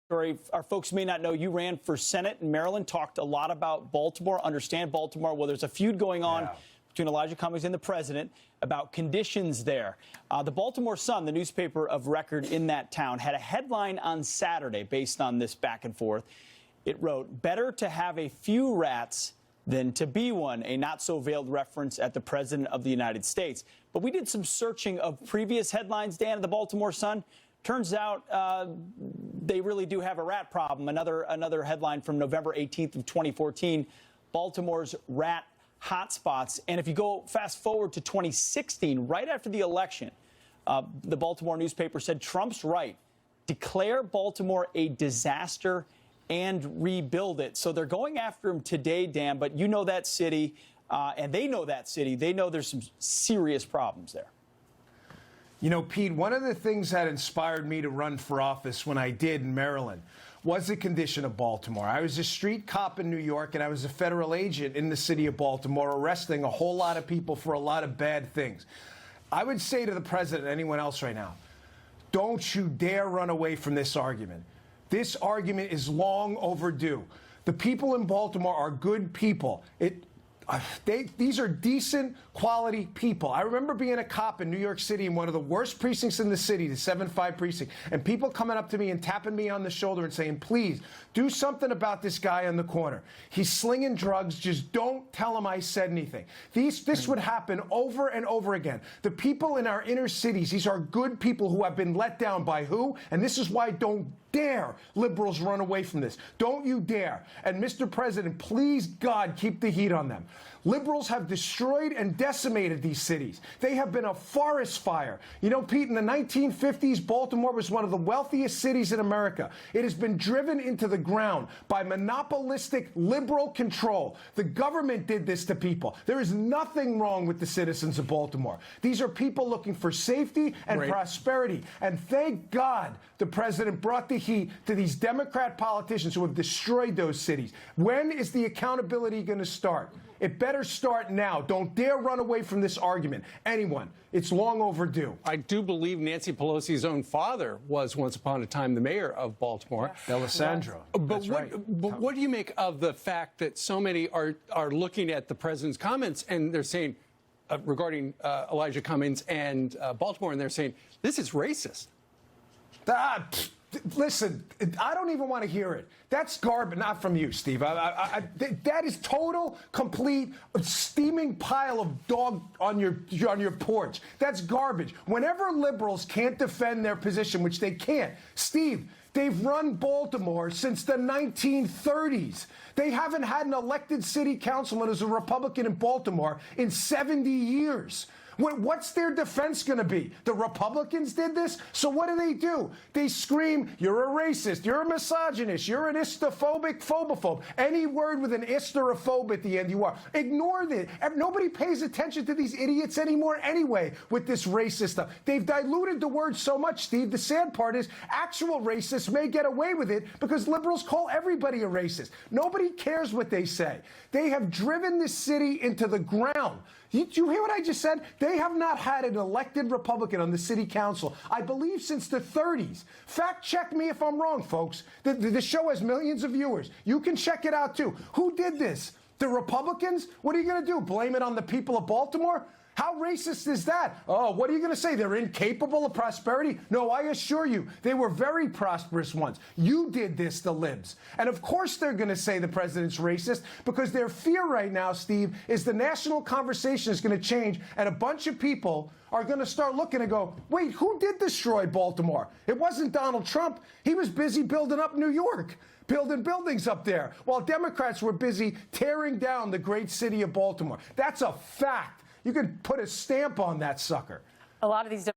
Our folks may not know you ran for Senate in Maryland, talked a lot about Baltimore, understand Baltimore. Well, there's a feud going on between Elijah Cummings and the president about conditions there. The Baltimore Sun, the newspaper of record in that town, had a headline on Saturday based on this back and forth. It wrote, "Better to have a few rats than to be one," a not-so-veiled reference at the President of the United States. But we did some searching of previous headlines, Dan, at the Baltimore Sun. Turns out they really do have a rat problem. Another headline from November 18th of 2014, Baltimore's rat hotspots. And if you go fast forward to 2016, right after the election, the Baltimore newspaper said Trump's right. Declare Baltimore a disaster and rebuild it. So they're going after him today, Dan, but you know that city, and they know that city. They know there's some serious problems there. You know, Pete, one of the things that inspired me to run for office when I did in Maryland was the condition of Baltimore. I was a street cop in New York, and I was a federal agent in the city of Baltimore, arresting a whole lot of people for a lot of bad things. I would say to the president and anyone else right now, don't you dare run away from this argument. This argument is long overdue. The people in Baltimore are good people. These are decent, quality people. I remember being a cop in New York City in one of the worst precincts in the city, the 7-5 precinct, and people coming up to me and tapping me on the shoulder and saying, please, do something about this guy on the corner. He's slinging drugs. Just don't tell him I said anything. This would happen over and over again. The people in our inner cities, these are good people who have been let down by who? And this is why don't dare liberals run away from this. Don't you dare. And Mr. President, please, God, keep the heat on them. Liberals have destroyed and decimated these cities. They have been a forest fire. You know, Pete, in the 1950s, Baltimore was one of the wealthiest cities in America. It has been driven into the ground by monopolistic liberal control. The government did this to people. There is nothing wrong with the citizens of Baltimore. These are people looking for safety and prosperity. And thank God the president brought the heat to these Democrat politicians who have destroyed those cities. When is the accountability going to start? It better start now. Don't dare run away from this argument. Anyone. It's long overdue. I do believe Nancy Pelosi's own father was once upon a time the mayor of Baltimore. Alessandro. But what do you make of the fact that so many are looking at the president's comments and they're saying, regarding Elijah Cummings and Baltimore, and they're saying, this is racist? Listen, I don't even want to hear it. That's garbage. Not from you, Steve. That is total, complete, steaming pile of dog on your porch. That's garbage. Whenever liberals can't defend their position, which they can't, Steve, they've run Baltimore since the 1930s. They haven't had an elected city councilman as a Republican in Baltimore in 70 years. What's their defense going to be? The Republicans did this? So what do? They scream, you're a racist, you're a misogynist, you're an istophobic, phobophobe. Any word with an ist or a phobe at the end, you are. Ignore this. Nobody pays attention to these idiots anymore anyway with this racist stuff. They've diluted the word so much, Steve. The sad part is actual racists may get away with it because liberals call everybody a racist. Nobody cares what they say. They have driven this city into the ground. You hear what I just said? They have not had an elected Republican on the city council, I believe, since the 30s. Fact check me if I'm wrong, folks. The show has millions of viewers. You can check it out, too. Who did this? The Republicans? What are you going to do? Blame it on the people of Baltimore? How racist is that? Oh, what are you going to say? They're incapable of prosperity? No, I assure you, they were very prosperous once. You did this, the libs. And of course they're going to say the president's racist because their fear right now, Steve, is the national conversation is going to change and a bunch of people are going to start looking and go, wait, who did destroy Baltimore? It wasn't Donald Trump. He was busy building up New York, building buildings up there, while Democrats were busy tearing down the great city of Baltimore. That's a fact. You could put a stamp on that sucker. A lot of these